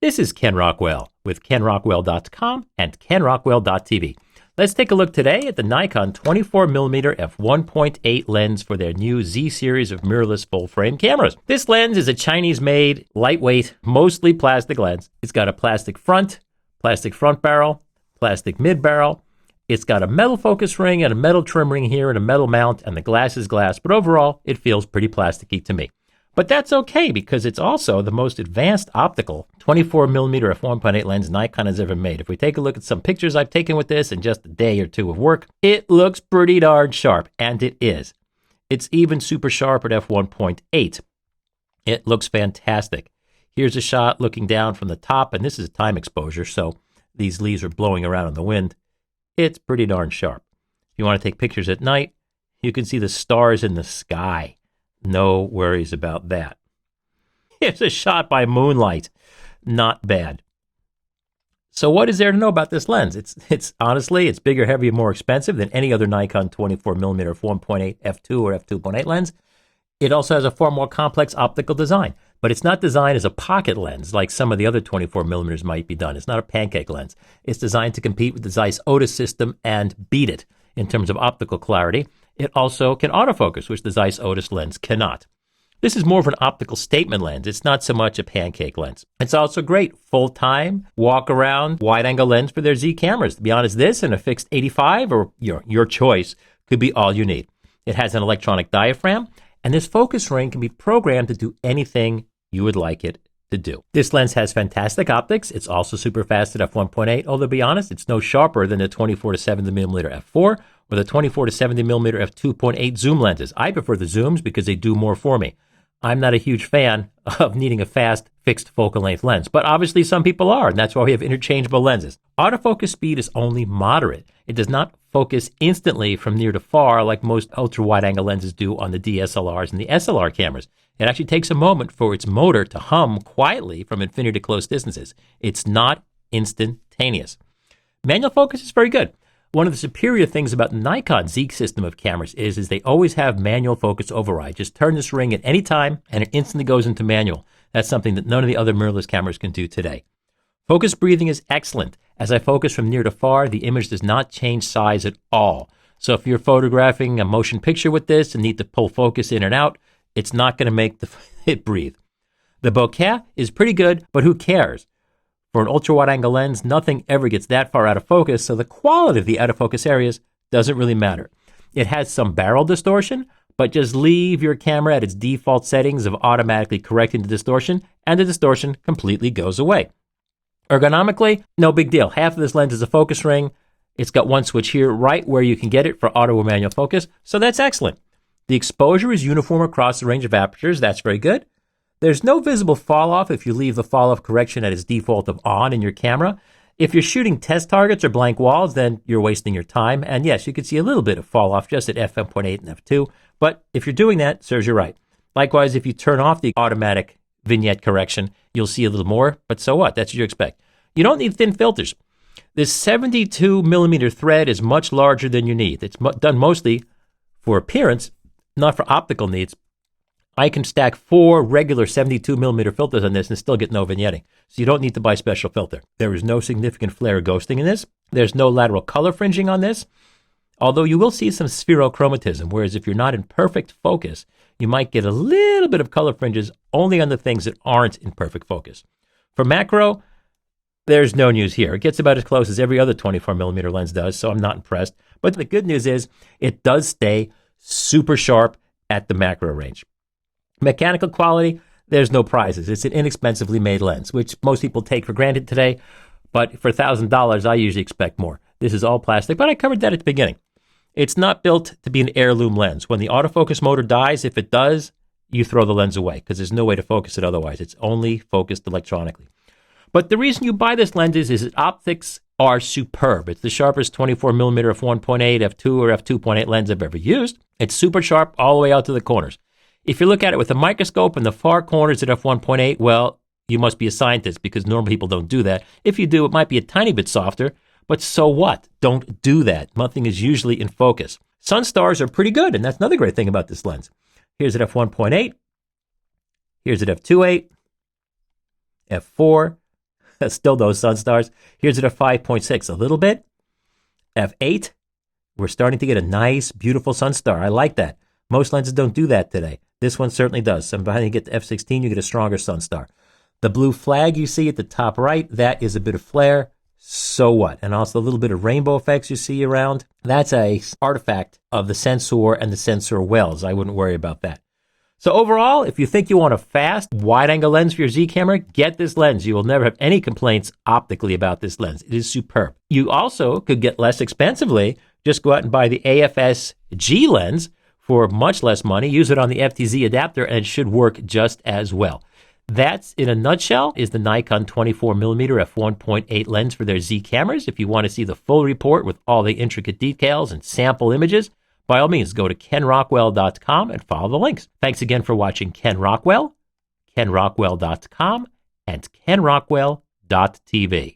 This is Ken Rockwell with KenRockwell.com and KenRockwell.tv. Let's take a look today at the Nikon 24mm f1.8 lens for their new Z series of mirrorless full-frame cameras. This lens is a Chinese-made, lightweight, mostly plastic lens. It's got a plastic front barrel, plastic mid-barrel. It's got a metal focus ring and a metal trim ring here and a metal mount, and the glass is glass, but overall, it feels pretty plasticky to me. But that's okay because it's also the most advanced optical 24mm f1.8 lens Nikon has ever made. If we take a look at some pictures I've taken with this in just a day or two of work, it looks pretty darn sharp, and it is. It's even super sharp at f1.8. It looks fantastic. Here's a shot looking down from the top, and this is a time exposure, so these leaves are blowing around in the wind. It's pretty darn sharp. If you want to take pictures at night, you can see the stars in the sky. No worries about that. Here's a shot by moonlight. Not bad. So what is there to know about this lens? It's honestly, it's bigger, heavier, more expensive than any other Nikon 24mm f1.8, f2, or f2.8 lens. It also has a far more complex optical design, but it's not designed as a pocket lens like some of the other 24mm might be done. It's not a pancake lens. It's designed to compete with the Zeiss Otis system and beat it in terms of optical clarity. It also can autofocus, which the Zeiss Otis lens cannot. This is more of an optical statement lens. It's not so much a pancake lens. It's also great full-time, walk-around, wide-angle lens for their Z cameras. To be honest, this and a fixed 85, or your choice, could be all you need. It has an electronic diaphragm, and this focus ring can be programmed to do anything you would like it to do. This lens has fantastic optics. It's also super fast at f1.8, although to be honest, it's no sharper than the 24 to 70mm f4 or the 24 to 70mm f2.8 zoom lenses. I prefer the zooms because they do more for me. I'm not a huge fan of needing a fast, fixed focal length lens, but obviously some people are, and that's why we have interchangeable lenses. Autofocus speed is only moderate. It does not focus instantly from near to far like most ultra-wide angle lenses do on the DSLRs and the SLR cameras. It actually takes a moment for its motor to hum quietly from infinity to close distances. It's not instantaneous. Manual focus is very good. One of the superior things about the Nikon Z system of cameras is they always have manual focus override. Just turn this ring at any time and it instantly goes into manual. That's something that none of the other mirrorless cameras can do today. Focus breathing is excellent. As I focus from near to far, the image does not change size at all. So if you're photographing a motion picture with this and need to pull focus in and out, it's not going to make it breathe. The bokeh is pretty good, but who cares? For an ultra-wide-angle lens, nothing ever gets that far out of focus, so the quality of the out-of-focus areas doesn't really matter. It has some barrel distortion, but just leave your camera at its default settings of automatically correcting the distortion, and the distortion completely goes away. Ergonomically, no big deal. Half of this lens is a focus ring. It's got one switch here right where you can get it for auto or manual focus, so that's excellent. The exposure is uniform across the range of apertures. That's very good. There's no visible fall-off if you leave the fall-off correction at its default of on in your camera. If you're shooting test targets or blank walls, then you're wasting your time. And yes, you can see a little bit of fall-off just at f1.8 and f2. But if you're doing that, serves you right. Likewise, if you turn off the automatic vignette correction, you'll see a little more. But so what? That's what you expect. You don't need thin filters. This 72mm thread is much larger than you need. It's done mostly for appearance, not for optical needs. I can stack 4 regular 72mm filters on this and still get no vignetting. So you don't need to buy a special filter. There is no significant flare ghosting in this. There's no lateral color fringing on this, although you will see some spherochromatism, whereas if you're not in perfect focus, you might get a little bit of color fringes only on the things that aren't in perfect focus. For macro, there's no news here. It gets about as close as every other 24mm lens does, so I'm not impressed. But the good news is it does stay super sharp at the macro range. Mechanical quality, there's no prizes. It's an inexpensively made lens, which most people take for granted today. But for $1,000, I usually expect more. This is all plastic, but I covered that at the beginning. It's not built to be an heirloom lens. When the autofocus motor dies, if it does, you throw the lens away because there's no way to focus it otherwise. It's only focused electronically. But the reason you buy this lens is its optics are superb. It's the sharpest 24mm f1.8, f2, or f2.8 lens I've ever used. It's super sharp all the way out to the corners. If you look at it with a microscope in the far corners at f1.8, well, you must be a scientist because normal people don't do that. If you do, it might be a tiny bit softer, but so what? Don't do that. Nothing is usually in focus. Sun stars are pretty good, and that's another great thing about this lens. Here's at f1.8. Here's at f2.8, f4. Still those sun stars. Here's at a 5.6, a little bit. F8, we're starting to get a nice, beautiful sun star. I like that. Most lenses don't do that today. This one certainly does. So by the time you get to F16, you get a stronger sun star. The blue flag you see at the top right, that is a bit of flare. So what? And also a little bit of rainbow effects you see around. That's a artifact of the sensor and the sensor wells. I wouldn't worry about that. So overall, if you think you want a fast, wide-angle lens for your Z camera, get this lens. You will never have any complaints optically about this lens. It is superb. You also could get less expensively. Just go out and buy the AFS G lens for much less money. Use it on the FTZ adapter, and it should work just as well. That's, in a nutshell, is the Nikon 24mm f1.8 lens for their Z cameras. If you want to see the full report with all the intricate details and sample images, by all means, go to kenrockwell.com and follow the links. Thanks again for watching Ken Rockwell, kenrockwell.com, and kenrockwell.tv.